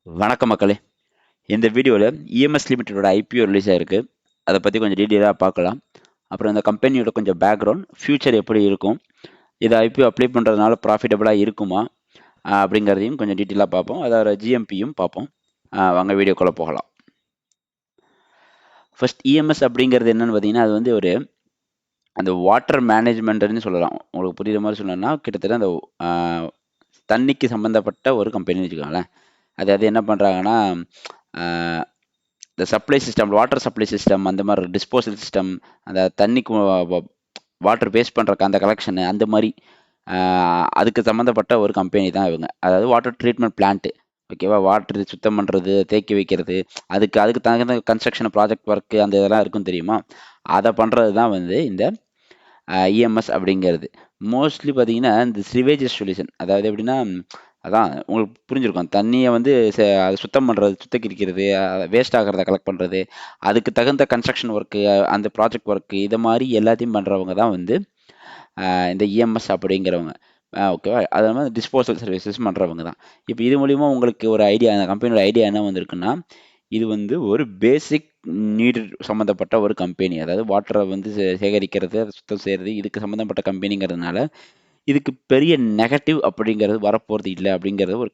வணக்கம் மக்களே. இந்த வீடியோவில் இஎம்எஸ் லிமிட்டடோட ஐபிஓ ரிலீஸ் ஆயிருக்கு. அதை பற்றி கொஞ்சம் டீட்டெயிலாக பார்க்கலாம். அப்புறம் இந்த கம்பெனியோட கொஞ்சம் பேக்ரவுண்ட், ஃப்யூச்சர் எப்படி இருக்கும், இதை ஐபிஓ அப்ளை பண்ணுறதுனால ப்ராஃபிட்டபுளாக இருக்குமா அப்படிங்கிறதையும் கொஞ்சம் டீட்டெயிலாக பார்ப்போம். அதோட ஜிஎம்பியும் பார்ப்போம். வாங்க வீடியோக்குள்ளே போகலாம். ஃபர்ஸ்ட் இஎம்எஸ் அப்படிங்கிறது என்னன்னு பார்த்தீங்கன்னா, அது வந்து ஒரு அந்த வாட்டர் மேனேஜ்மெண்ட்னு சொல்லலாம். உங்களுக்கு புரியுற மாதிரி சொல்லணும்னா கிட்டத்தட்ட அந்த தண்ணிக்கு சம்மந்தப்பட்ட ஒரு கம்பெனின்னு வச்சுக்கோங்களேன். அதாவது என்ன பண்ணுறாங்கன்னா, இந்த supply system, water supply system, அந்த மாதிரி டிஸ்போசல் சிஸ்டம், அந்த தண்ணிக்கு வாட்டர் வேஸ்ட் பண்ணுறக்கு அந்த கலெக்ஷனு, அந்த மாதிரி அதுக்கு சம்மந்தப்பட்ட ஒரு கம்பெனி தான் இவங்க. அதாவது வாட்டர் ட்ரீட்மெண்ட் பிளான்ட்டு, ஓகேவா. வாட்டர் சுத்தம் பண்ணுறது, தேக்கி வைக்கிறது, அதுக்கு தகுந்த கன்ஸ்ட்ரக்ஷன் ப்ராஜெக்ட் ஒர்க்கு அந்த இதெல்லாம் இருக்கும் தெரியுமா. அதை பண்ணுறது தான் வந்து இந்த இஎம்எஸ் அப்படிங்கிறது. மோஸ்ட்லி பார்த்தீங்கன்னா இந்த சிவேஜஸ் சொல்யூஷன், அதாவது எப்படின்னா, அதான் உங்களுக்கு புரிஞ்சிருக்கும். தண்ணியை வந்து அதை சுத்தம் பண்ணுறது, சுத்தரிக்கிறது, வேஸ்ட் ஆகிறத கலெக்ட் பண்ணுறது, அதுக்கு தகுந்த கன்ஸ்ட்ரக்ஷன் ஒர்க்கு, அந்த ப்ராஜெக்ட் ஒர்க்கு, இதை மாதிரி எல்லாத்தையும் பண்ணுறவங்க தான் வந்து இந்த இஎம்எஸ் அப்படிங்கிறவங்க, ஓகேவா. அது மாதிரி டிஸ்போசல் சர்வீசஸ் பண்ணுறவங்க தான். இப்போ இது மூலிமா உங்களுக்கு ஒரு ஐடியா, அந்த கம்பெனியோட ஐடியா என்ன வந்திருக்குன்னா, இது வந்து ஒரு பேசிக் நீடு சம்மந்தப்பட்ட ஒரு கம்பெனி. அதாவது வாட்டரை வந்து சேகரிக்கிறது, சுத்தம் செய்கிறது, இதுக்கு சம்மந்தப்பட்ட கம்பெனிங்கிறதுனால இதுக்கு பெரிய நெகட்டிவ் அப்படிங்கிறது வரப்போகிறது இல்லை அப்படிங்கிறது ஒரு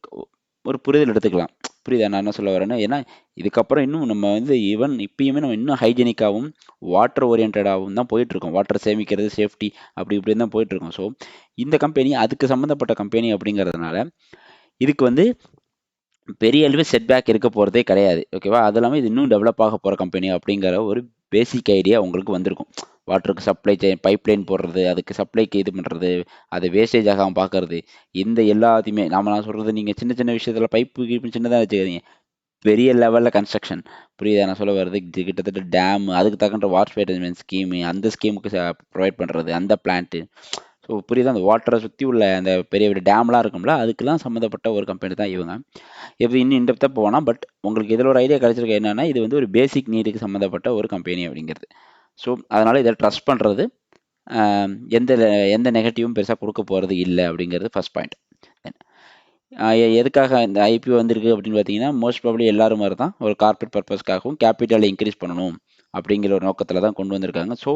ஒரு புரிதல் எடுத்துக்கலாம். புரியுதா நான் என்ன சொல்ல வரேன்னா? ஏன்னா இதுக்கப்புறம் இன்னும் நம்ம வந்து ஈவன் இப்பயுமே நம்ம இன்னும் ஹைஜீனிக்காகவும் வாட்டர் ஓரியன்டாகவும் தான் போயிட்டுருக்கோம். வாட்டர் சேமிக்கிறது, சேஃப்டி, அப்படி இப்படின்னு தான் போயிட்டுருக்கோம். ஸோ இந்த கம்பெனி அதுக்கு சம்மந்தப்பட்ட கம்பெனி அப்படிங்கிறதுனால இதுக்கு வந்து பெரிய அளவு செட்பேக் இருக்க போகிறதே கிடையாது, ஓகேவா. அது இல்லாமல் இது இன்னும் டெவலப் ஆக போகிற கம்பெனி அப்படிங்கிற ஒரு பேசிக் ஐடியா உங்களுக்கு வந்திருக்கும். வாட்டருக்கு சப்ளை செயின், பைப் லைன் போடுறது, அதுக்கு சப்ளைக்கு இது பண்ணுறது, அதை வேஸ்டேஜ் ஆகாமல் பார்க்கறது, இந்த எல்லாத்தையுமே நான் சொல்கிறது, நீங்கள் சின்ன சின்ன விஷயத்தில் பைப்பு கீப்பு சின்னதாக வச்சுக்காதீங்க. பெரிய லெவலில் கன்ஸ்ட்ரக்ஷன், புரியுதா நான் சொல்ல வர்றது. கிட்டத்தட்ட டேம், அதுக்கு தகுந்த வாட்டர் மேனேஜ்மெண்ட் ஸ்கீமு, அந்த ஸ்கீமுக்கு ப்ரொவைட் பண்ணுறது, அந்த பிளான்ட்டு. ஸோ புரியுதா, அந்த வாட்டரை சுற்றி உள்ள அந்த பெரிய பெரிய டேம்லாம் இருக்கும்ல, அதுக்கெல்லாம் சம்மந்தப்பட்ட ஒரு கம்பெனி தான் இவங்க. இது இன்னும் இன்டெப்த்தாக போனால், பட் உங்களுக்கு இதில் ஒரு ஐடியா கிடைச்சிருக்கு என்னன்னா, இது வந்து ஒரு பேசிக் நீடுக்கு சம்மந்தப்பட்ட ஒரு கம்பெனி அப்படிங்கிறது. ஸோ அதனால் இதை ட்ரஸ்ட் பண்ணுறது, எந்த எந்த நெகட்டிவும் பெருசாக கொடுக்க போகிறது இல்லை அப்படிங்கிறது ஃபர்ஸ்ட் பாயிண்ட். எதுக்காக இந்த ஐபிஓ வந்திருக்கு அப்படின்னு பார்த்தீங்கன்னா, மோஸ்ட் ப்ராபப்ளி எல்லாரும் மாதிரி தான் ஒரு கார்ப்பரேட் பர்பஸ்க்காகவும் கேபிட்டலை இன்க்ரீஸ் பண்ணணும் அப்படிங்கிற ஒரு நோக்கத்தில் தான் கொண்டு வந்திருக்காங்க. ஸோ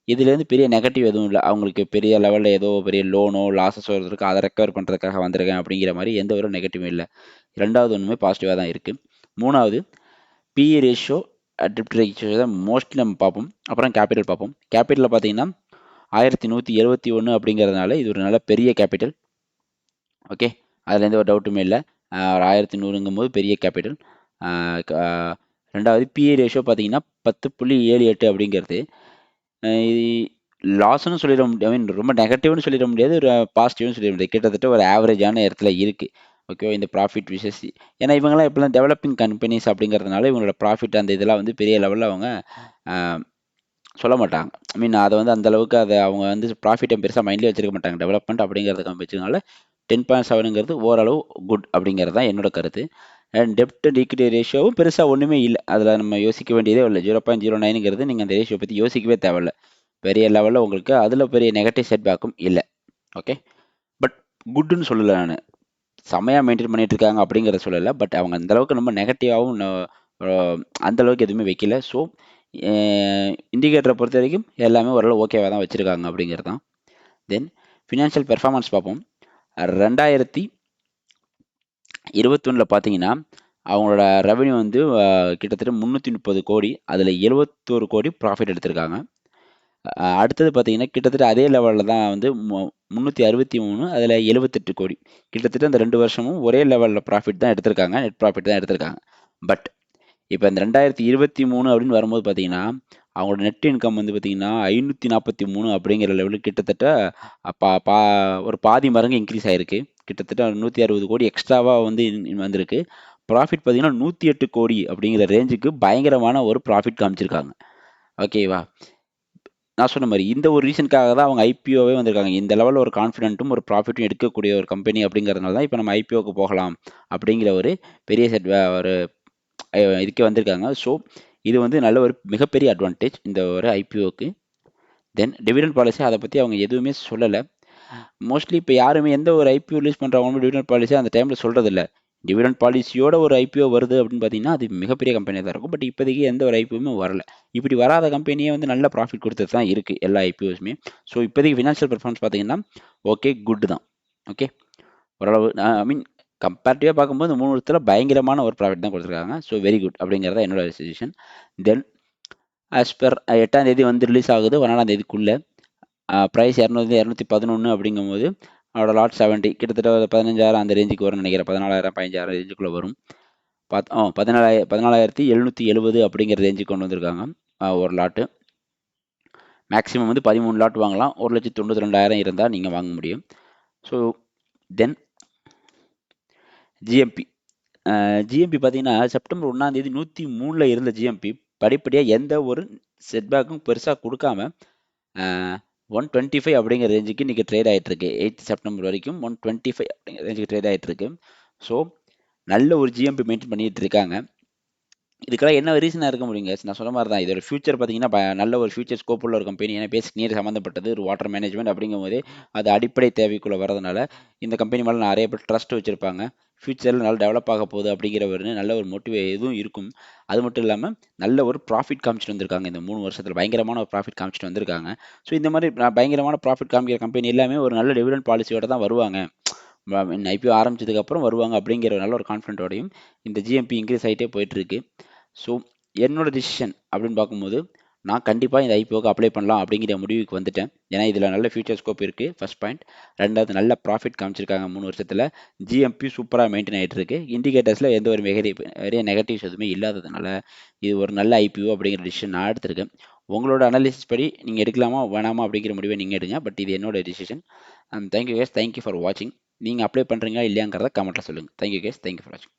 இதுலேருந்து பெரிய நெகட்டிவ் எதுவும் இல்லை. அவங்களுக்கு பெரிய லெவலில் ஏதோ பெரிய லோனோ லாஸஸோ இருக்கு, அதை ரெக்கவர் பண்ணுறதுக்காக வந்திருக்கேன் அப்படிங்கிற மாதிரி எந்த ஒரு நெகட்டிவும் இல்லை. ரெண்டாவது ஒன்றுமே பாசிட்டிவாக தான் இருக்குது. மூணாவது, பிஇ ரேஷியோ, டிப்ட் ரேஷியோ தான் மோஸ்ட்லி நம்ம பார்ப்போம். அப்புறம் கேபிட்டல் பார்ப்போம். கேபிட்டலில் பார்த்தீங்கன்னா 1171 அப்படிங்கிறதுனால இது ஒரு நல்ல பெரிய கேபிட்டல், ஓகே. அதில் எந்த ஒரு டவுட்டுமே இல்லை. ஒரு 1100ங்கும் போது பெரிய கேபிட்டல். ரெண்டாவது பிஇ ரேஷியோ பார்த்தீங்கன்னா 10.78 அப்படிங்கிறது லாஸ்ன்னு சொல்லிட முடியாது, ஐ மீன் ரொம்ப நெகட்டிவ்னு சொல்லிட முடியாது, ஒரு பாசிட்டிவ்னு சொல்லிட முடியாது. கிட்டத்தட்ட ஒரு ஆவரேஜான இடத்துல இருக்குது, ஓகேவா. இந்த ப்ராஃபிட் விஷஸ், ஏன்னா இவங்கெல்லாம் இப்போலாம் டெவலப்பிங் கம்பெனிஸ் அப்படிங்கிறதுனால இவங்களோட ப்ராஃபிட் அந்த இதெல்லாம் வந்து பெரிய லெவலில் அவங்க சொல்ல மாட்டாங்க. ஐ மீன் அதை வந்து அந்தளவுக்கு அதை அவங்க வந்து ப்ராஃபிட்டை பெருசாக மைண்ட்லேயே வச்சிருக்க மாட்டாங்க. டெவலப்மெண்ட் அப்படிங்கிறதுக்கு வச்சுக்கனால 10.7ங்கிறது ஓரளவு குட் அப்படிங்கிறது தான் என்னோட கருத்து. அண்ட் டெப்ட் அண்ட் ஈக்விட்டி ரேஷியோவும் பெருசாக ஒன்றுமே இல்லை, அதில் நம்ம யோசிக்க வேண்டியதே இல்லை. 0.09ங்கிறது நீங்கள் அந்த ரேஷியோ பற்றி யோசிக்கவே தேவையில்லை. பெரிய லெவலில் உங்களுக்கு அதில் பெரிய நெகட்டிவ் செட்பேக்கும் இல்லை, ஓகே. பட் குட்டுன்னு சொல்லலை, நான் செமையாக மெயின்டைன் பண்ணிட்டு இருக்காங்க அப்படிங்கிறத சொல்லலை. பட் அவங்க அந்தளவுக்கு நம்ம நெகட்டிவாகவும் அந்தளவுக்கு எதுவுமே வைக்கல. ஸோ இண்டிகேட்டரை பொறுத்த வரைக்கும் எல்லாமே ஓரளவு ஓகேவாக தான் வச்சுருக்காங்க அப்படிங்கிறது தான். தென் ஃபினான்ஷியல் பெர்ஃபார்மன்ஸ் பார்ப்போம். 2021 பார்த்தீங்கன்னா அவங்களோட ரெவென்யூ வந்து கிட்டத்தட்ட 330 கோடி, அதில் 71 கோடி ப்ராஃபிட் எடுத்திருக்காங்க. அடுத்தது பார்த்தீங்கன்னா கிட்டத்தட்ட அதே லெவலில் தான் வந்து 363, அதில் 78 கோடி. கிட்டத்தட்ட அந்த 2 வருஷமும் ஒரே லெவலில் ப்ராஃபிட் தான் எடுத்திருக்காங்க, நெட் ப்ராஃபிட் தான் எடுத்திருக்காங்க. பட் இப்போ இந்த 2023 அப்படின்னு வரும்போது பார்த்தீங்கன்னா அவங்களோட நெட் இன்கம் வந்து பார்த்தீங்கன்னா 543 அப்படிங்கிற லெவலுக்கு கிட்டத்தட்ட ஒரு பாதி மடங்கு இன்க்ரீஸ் ஆகிருக்கு. கிட்டத்தட்ட 160 கோடி எக்ஸ்ட்ராவாக வந்து வந்திருக்கு. ப்ராஃபிட் பார்த்தீங்கன்னா 108 கோடி அப்படிங்கிற ரேஞ்சுக்கு பயங்கரமான ஒரு ப்ராஃபிட் காமிச்சிருக்காங்க, ஓகேவா. நான் சொன்ன மாதிரி இந்த ஒரு ரீசனுக்காக தான் அவங்க ஐபிஓவே வந்திருக்காங்க. இந்த லெவலில் ஒரு கான்ஃபிடென்ட்டும் ஒரு ப்ராஃபிட்டும் எடுக்கக்கூடிய ஒரு கம்பெனி அப்படிங்கிறதுனால தான் இப்போ நம்ம ஐபிஓக்கு போகலாம் அப்படிங்கிற ஒரு பெரிய ஒரு இதுக்கே வந்திருக்காங்க. ஸோ இது வந்து நல்ல ஒரு மிகப்பெரிய அட்வான்டேஜ் இந்த ஒரு ஐபிஓக்கு. தென் டிவிடெண்ட் பாலிசி, அதை பற்றி அவங்க எதுவுமே சொல்லலை. மோஸ்ட்லி இப்போ யாருமே எந்த ஒரு ஐபிஓ ரிலீஸ் பண்ணுறவங்களும் டிவிடெண்ட் பாலிசி அந்த டைமில் சொல்கிறதில்ல. டிவிடெண்ட் பாலிசியோட ஒரு ஐபிஓ வருது அப்படின்னு பார்த்தீங்கன்னா அது மிகப்பெரிய கம்பெனியாக தான் இருக்கும். பட் இப்போதைக்கு எந்த ஒரு ஐபிஓமே வரல. இப்படி வராத கம்பெனியே வந்து நல்ல ப்ராஃபிட் கொடுத்துட்டு தான் இருக்குது எல்லா ஐபிஓஸுமே. ஸோ இப்போதைக்கு ஃபினான்ஷியல் பெர்ஃபார்மன்ஸ் பார்த்தீங்கன்னா ஓகே, குட் தான். ஓகே, ஓரளவு ஐ மீன் கம்பேரிட்டிவாக பார்க்கும்போது 3 வருஷத்தில் பயங்கரமான ஒரு ப்ராஃபிட் தான் கொடுத்துருக்காங்க. ஸோ வெரி குட் அப்படிங்கிறத என்னோட சஜஷன். தென் ஆஸ் பர் 8ஆம் தேதி வந்து ரிலீஸ் ஆகுது 14ஆம் தேதிக்குள்ளே. ப்ரைஸ் 200 211 அப்படிங்கும்போது அதோட லாட் 70 கிட்டத்தட்ட ஒரு 15,000 அந்த ரேஞ்சுக்கு வரும்னு நினைக்கிறேன். 14,000 15,000 ரேஞ்சுக்குள்ளே வரும். 14,770 அப்படிங்கிற ரேஞ்சுக்கு கொண்டு வந்திருக்காங்க ஒரு லாட்டு. மேக்ஸிமம் வந்து 13 லாட் வாங்கலாம். 1,92,000 இருந்தால் நீங்கள் வாங்க முடியும். So then GMP. ஜிஎம்பி பார்த்தீங்கன்னா செப்டம்பர் 1ஆம் தேதி 103ல் இருந்த ஜிஎம்பி படிப்படியாக எந்த ஒரு செட்பேக்கும் பெருசாக கொடுக்காம 125 அப்படிங்கிற ரேஞ்சுக்கு இன்றைக்கி ட்ரேட் ஆகிட்டு இருக்கு. 8 செப்டம்பர் வரைக்கும் 125 அப்படிங்கிற ரேஞ்சுக்கு ட்ரேட் ஆகிட்டு இருக்கு. ஸோ நல்ல ஒரு ஜிஎம்பி மெயின்டைன் பண்ணிட்டு இருக்காங்க. இதுக்கெல்லாம் என்ன ரீசனாக இருக்க முடியுங்க? நான் சொன்ன மாதிரி தான் இதோட ஃபியூச்சர் பார்த்தீங்கன்னா நல்ல ஒரு ஃபியூச்சர் ஸ்கோப் உள்ள ஒரு கம்பெனி. ஏன்னா பேசிக் நீர் சம்மந்தப்பட்டது ஒரு வாட்டர் மேனேஜ்மெண்ட் அப்படிங்கும்போது அது அடிப்படை தேவைக்குள்ளே வரதுனால இந்த கம்பெனி மேலே நிறைய பேர் ட்ரஸ்ட் வச்சுருப்பாங்க. ஃபியூச்சரில் நல்லா டெவலப் ஆக போகுது அப்படிங்கிற ஒரு நல்ல ஒரு மோட்டிவே எதுவும் இருக்கும். அது மட்டும் இல்லாமல் நல்ல ஒரு ப்ராஃபிட் காமிச்சிட்டு வந்திருக்காங்க. இந்த 3 வருஷத்தில் பயங்கரமான ஒரு ப்ராஃபிட் காமிச்சிட்டு வந்திருக்காங்க. ஸோ இந்த மாதிரி பயங்கரமான ப்ராஃபிட் காமிக்கிற கம்பெனி எல்லாமே ஒரு நல்ல டிவிடெண்ட் பாலிசியோட தான் வருவாங்க. ஐபிஓ ஆரம்பிச்சதுக்கப்புறம் வருவாங்க அப்படிங்கிற நல்ல ஒரு கான்ஃபிடென்ட்டோடையும் இந்த ஜிஎம்பி இன்க்ரீஸ் ஆகிட்டே போயிட்டுருக்கு. ஸோ என்னோட டிசிஷன் அப்படின்னு பார்க்கும்போது நான் கண்டிப்பாக இந்த ஐபிஓக்கு அப்ளை பண்ணலாம் அப்படிங்கிற முடிவுக்கு வந்துட்டேன். ஏன்னா இதில் நல்ல ஃபியூச்சர் ஸ்கோப் இருக்குது ஃபர்ஸ்ட் பாயிண்ட். ரெண்டாவது நல்ல ப்ராஃபிட் காமிச்சிருக்காங்க 3 வருஷத்தில். ஜிஎம்பி சூப்பராக மெயின்டைன் ஆகிட்டு இருக்கு. இண்டிகேட்டர்ஸில் எந்த ஒரு நிறைய நெகட்டிவ்ஸ் எதுவுமே இல்லாததுனால இது ஒரு நல்ல ஐபிஓ அப்படிங்கிற டிசிஷன் நான் எடுத்திருக்கேன். உங்களோட அனாலிசிஸ் படி நீங்கள் எடுக்கலாமா வேணாமா அப்படிங்கிற முடிவை நீங்கள் எடுங்க. பட் இது என்னோட decision. Thank you case, thank you for வாட்சிங். நீங்கள் அப்ளை பண்ணுறீங்களா இல்லையாங்கிறத கமெண்ட்டில் சொல்லுங்கள். தேங்க்யூ கேஸ், தேங்க்யூ ஃபார் வாட்சிங்.